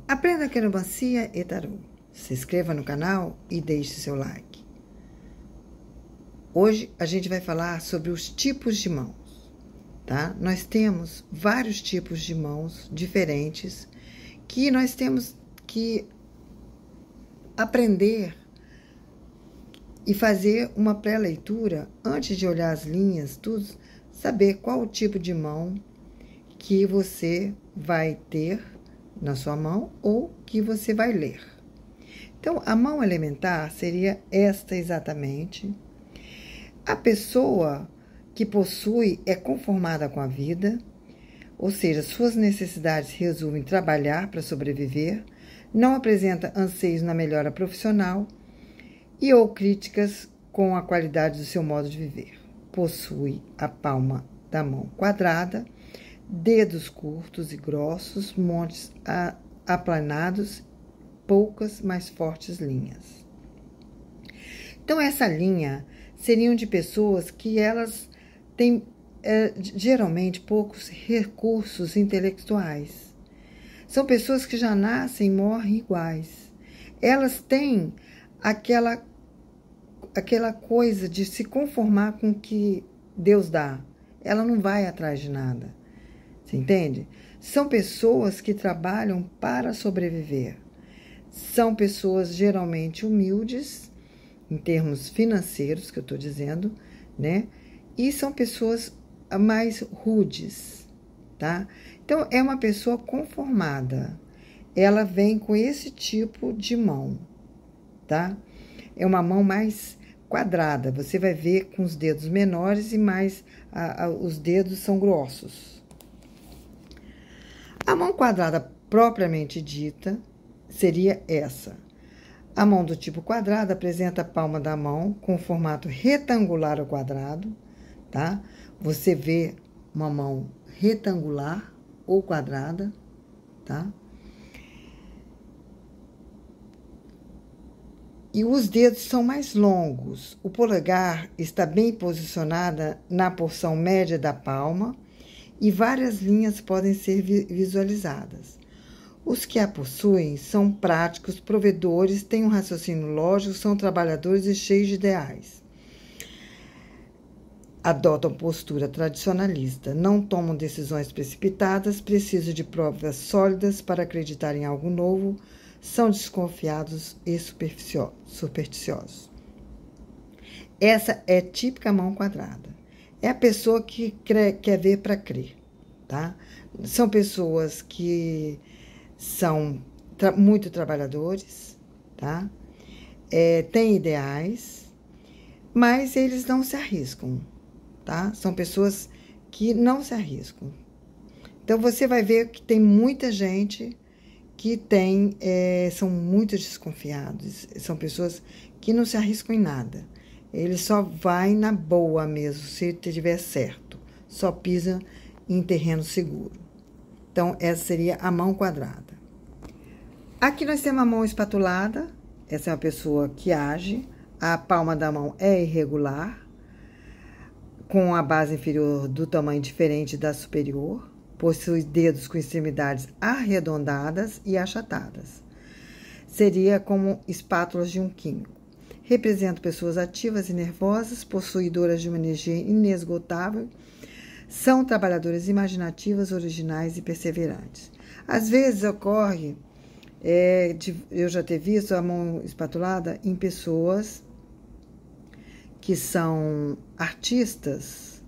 Aprenda quiromancia e tarô. Se inscreva no canal e deixe seu like. Hoje a gente vai falar sobre os tipos de mãos, tá? Nós temos vários tipos de mãos diferentes que nós temos que aprender e fazer uma pré-leitura antes de olhar as linhas, tudo, saber qual o tipo de mão que você vai ter na sua mão ou que você vai ler. Então, a mão elementar seria esta exatamente. A pessoa que possui é conformada com a vida, ou seja, suas necessidades resumem em trabalhar para sobreviver, não apresenta anseios na melhora profissional e ou críticas com a qualidade do seu modo de viver. Possui a palma da mão quadrada, dedos curtos e grossos, montes aplanados, poucas, mais fortes linhas. Então, essa linha seriam de pessoas que elas têm geralmente poucos recursos intelectuais. São pessoas que já nascem e morrem iguais. Elas têm aquela coisa de se conformar com o que Deus dá. Ela não vai atrás de nada. Você entende? São pessoas que trabalham para sobreviver. São pessoas geralmente humildes, em termos financeiros, que eu estou dizendo, né? E são pessoas mais rudes, tá? Então, é uma pessoa conformada. Ela vem com esse tipo de mão, tá? É uma mão mais quadrada. Você vai ver com os dedos menores e mais os dedos são grossos. A mão quadrada propriamente dita seria essa. A mão do tipo quadrado apresenta a palma da mão com formato retangular ou quadrado, tá? Você vê uma mão retangular ou quadrada, tá? E os dedos são mais longos. O polegar está bem posicionada na porção média da palma e várias linhas podem ser visualizadas. Os que a possuem são práticos, provedores, têm um raciocínio lógico, são trabalhadores e cheios de ideais. Adotam postura tradicionalista, não tomam decisões precipitadas, precisam de provas sólidas para acreditar em algo novo, são desconfiados e supersticiosos. Essa é típica mão quadrada. É a pessoa que quer ver para crer, tá? São pessoas que são muito trabalhadores, tá? Têm ideais, mas eles não se arriscam, tá? São pessoas que não se arriscam. Então, você vai ver que tem muita gente que são muito desconfiados. São pessoas que não se arriscam em nada. Ele só vai na boa mesmo, se estiver certo. Só pisa em terreno seguro. Então, essa seria a mão quadrada. Aqui nós temos a mão espatulada. Essa é uma pessoa que age. A palma da mão é irregular, com a base inferior do tamanho diferente da superior. Possui dedos com extremidades arredondadas e achatadas. Seria como espátulas de um químico. Representa pessoas ativas e nervosas, possuidoras de uma energia inesgotável. São trabalhadoras imaginativas, originais e perseverantes. Às vezes ocorre, eu já ter visto a mão espatulada em pessoas que são artistas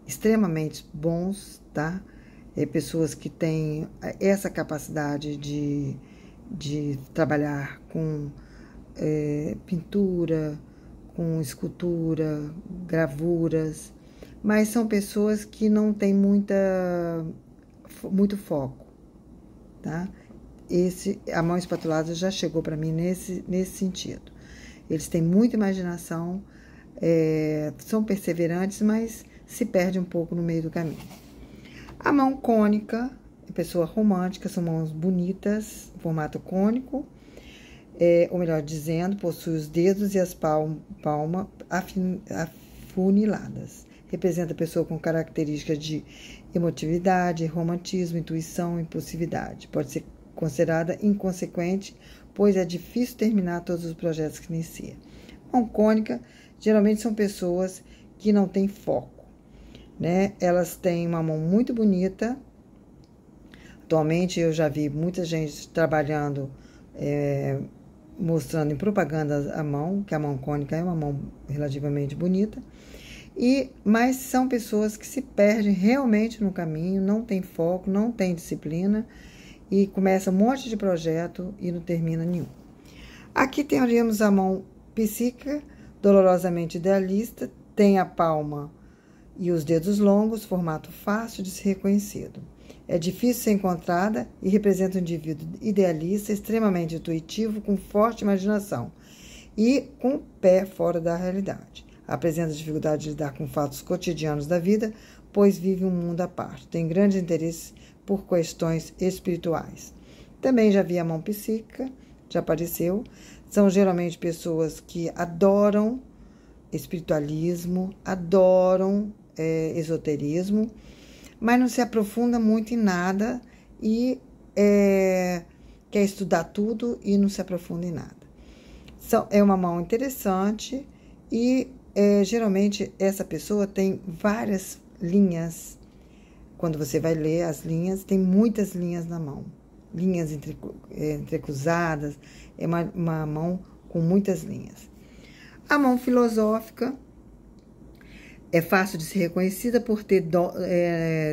extremamente bons, tá? Pessoas que têm essa capacidade de trabalhar com pintura, com escultura, gravuras, mas são pessoas que não têm muito foco, tá? A mão espatulada já chegou para mim nesse sentido. Eles têm muita imaginação, são perseverantes, mas se perde um pouco no meio do caminho. A mão cônica, pessoa romântica, são mãos bonitas, formato cônico, ou melhor dizendo, possui os dedos e as palmas afuniladas. Representa a pessoa com características de emotividade, romantismo, intuição, impulsividade. Pode ser considerada inconsequente, pois é difícil terminar todos os projetos que inicia. Mão cônica, geralmente são pessoas que não têm foco, né? Elas têm uma mão muito bonita. Atualmente eu já vi muita gente trabalhando, mostrando em propaganda a mão, que a mão cônica é uma mão relativamente bonita. Mas são pessoas que se perdem realmente no caminho, não tem foco, não tem disciplina e começa um monte de projeto e não termina nenhum. Aqui teríamos a mão psíquica, dolorosamente idealista, tem a palma e os dedos longos, formato fácil de ser reconhecido. É difícil ser encontrada e representa um indivíduo idealista, extremamente intuitivo, com forte imaginação e com o pé fora da realidade. Apresenta dificuldade de lidar com fatos cotidianos da vida, pois vive um mundo à parte. Tem grande interesse por questões espirituais. Também já vi a mão psíquica, já apareceu. São geralmente pessoas que adoram espiritualismo, adoram esoterismo, mas não se aprofunda muito em nada e quer estudar tudo e não se aprofunda em nada. É uma mão interessante e geralmente essa pessoa tem várias linhas. Quando você vai ler as linhas, tem muitas linhas na mão. Linhas entrecruzadas, é uma mão com muitas linhas. A mão filosófica é fácil de ser reconhecida por ter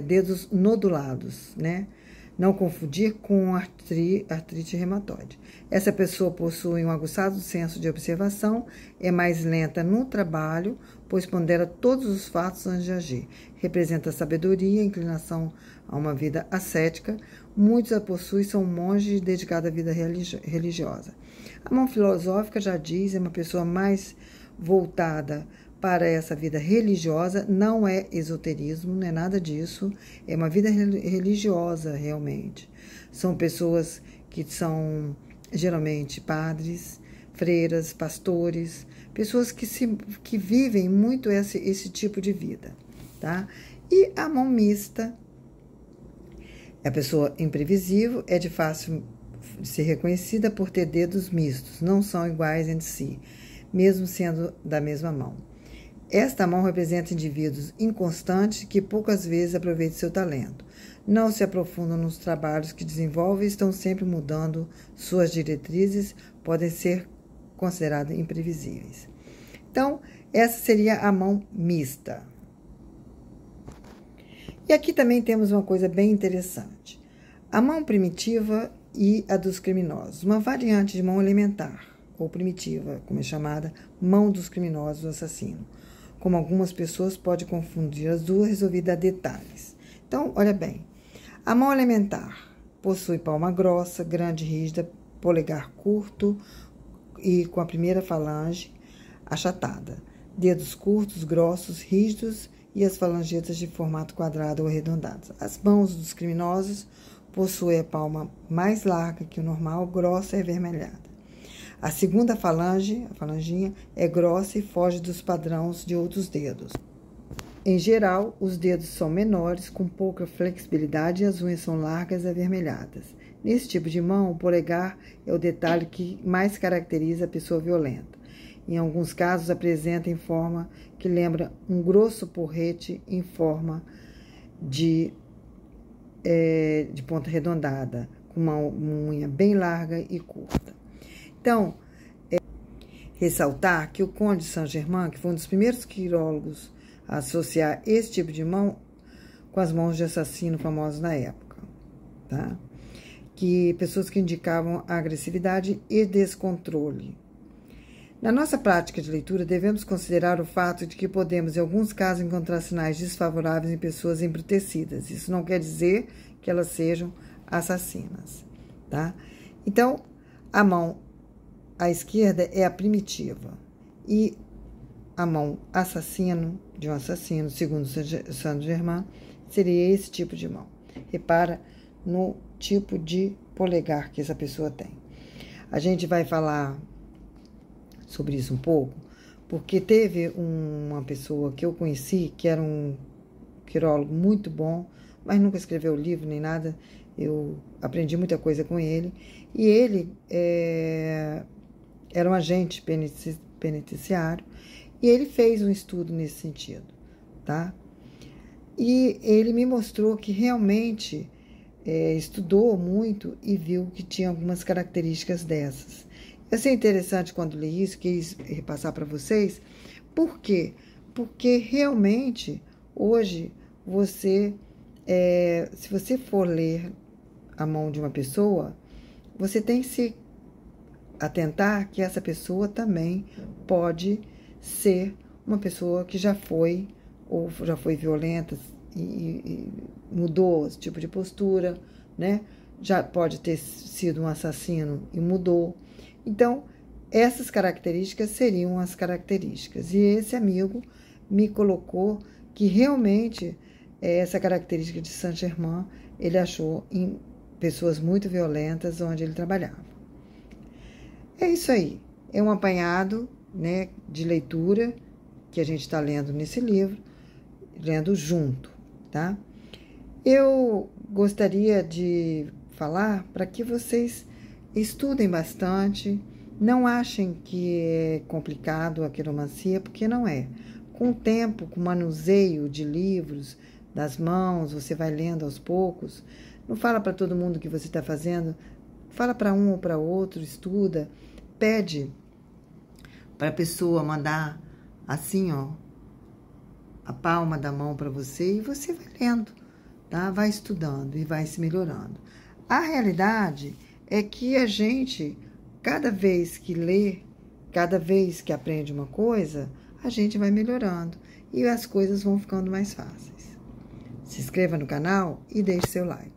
dedos nodulados, né? Não confundir com artrite reumatoide. Essa pessoa possui um aguçado senso de observação, é mais lenta no trabalho, pois pondera todos os fatos antes de agir. Representa sabedoria, inclinação a uma vida ascética. Muitos a possuem, são monges dedicados à vida religiosa. A mão filosófica, já diz, é uma pessoa mais voltada para essa vida religiosa, não é esoterismo, não é nada disso, é uma vida religiosa realmente. São pessoas que são geralmente padres, freiras, pastores, pessoas que vivem muito esse tipo de vida, tá? E a mão mista é a pessoa imprevisível, é de fácil de ser reconhecida por ter dedos mistos, não são iguais entre si, mesmo sendo da mesma mão. Esta mão representa indivíduos inconstantes que poucas vezes aproveitam seu talento. Não se aprofundam nos trabalhos que desenvolvem e estão sempre mudando suas diretrizes, podem ser considerados imprevisíveis. Então, essa seria a mão mista. E aqui também temos uma coisa bem interessante. A mão primitiva e a dos criminosos. Uma variante de mão elementar, ou primitiva, como é chamada, mão dos criminosos, do assassino. Como algumas pessoas podem confundir as duas, resolvi dar detalhes. Então, olha bem. A mão elementar possui palma grossa, grande, rígida, polegar curto e com a primeira falange achatada. Dedos curtos, grossos, rígidos e as falangetas de formato quadrado ou arredondadas. As mãos dos criminosos possuem a palma mais larga que o normal, grossa e avermelhada. A segunda falange, a falanginha, é grossa e foge dos padrões de outros dedos. Em geral, os dedos são menores, com pouca flexibilidade e as unhas são largas e avermelhadas. Nesse tipo de mão, o polegar é o detalhe que mais caracteriza a pessoa violenta. Em alguns casos, apresenta em forma que lembra um grosso porrete em forma de ponta arredondada, com uma unha bem larga e curta. Então, ressaltar que o Conde de Saint-Germain, que foi um dos primeiros quirólogos a associar esse tipo de mão com as mãos de assassino famosos na época, tá? Que pessoas que indicavam agressividade e descontrole. Na nossa prática de leitura, devemos considerar o fato de que podemos, em alguns casos, encontrar sinais desfavoráveis em pessoas embrutecidas. Isso não quer dizer que elas sejam assassinas, tá? Então, a mão à esquerda é a primitiva e a mão assassino, de um assassino, segundo Saint-Germain, seria esse tipo de mão. Repara no tipo de polegar que essa pessoa tem. A gente vai falar sobre isso um pouco, porque teve uma pessoa que eu conheci, que era um quirólogo muito bom, mas nunca escreveu livro nem nada, Eu aprendi muita coisa com ele. E ele era um agente penitenciário e ele fez um estudo nesse sentido, tá? E ele me mostrou que realmente estudou muito e viu que tinha algumas características dessas. Eu achei interessante quando li isso, quis repassar para vocês. Por quê? Porque realmente, hoje, se você for ler a mão de uma pessoa, você tem que se atentar que essa pessoa também pode ser uma pessoa que já foi violenta e mudou esse tipo de postura, né? Já pode ter sido um assassino e mudou. Então, essas características seriam as características. E esse amigo me colocou que realmente essa característica de Saint-Germain ele achou em pessoas muito violentas onde ele trabalhava. É isso aí. É um apanhado, né, de leitura que a gente está lendo nesse livro, lendo junto, tá? Eu gostaria de falar para que vocês estudem bastante, não achem que é complicado a quiromancia, porque não é. Com o tempo, com o manuseio de livros das mãos, você vai lendo aos poucos. Não fala para todo mundo o que você está fazendo, fala para um ou para outro, estuda, pede para a pessoa mandar assim, ó, a palma da mão para você e você vai lendo, tá? Vai estudando e vai se melhorando. A realidade é que a gente, cada vez que lê, cada vez que aprende uma coisa, a gente vai melhorando e as coisas vão ficando mais fáceis. Se inscreva no canal e deixe seu like.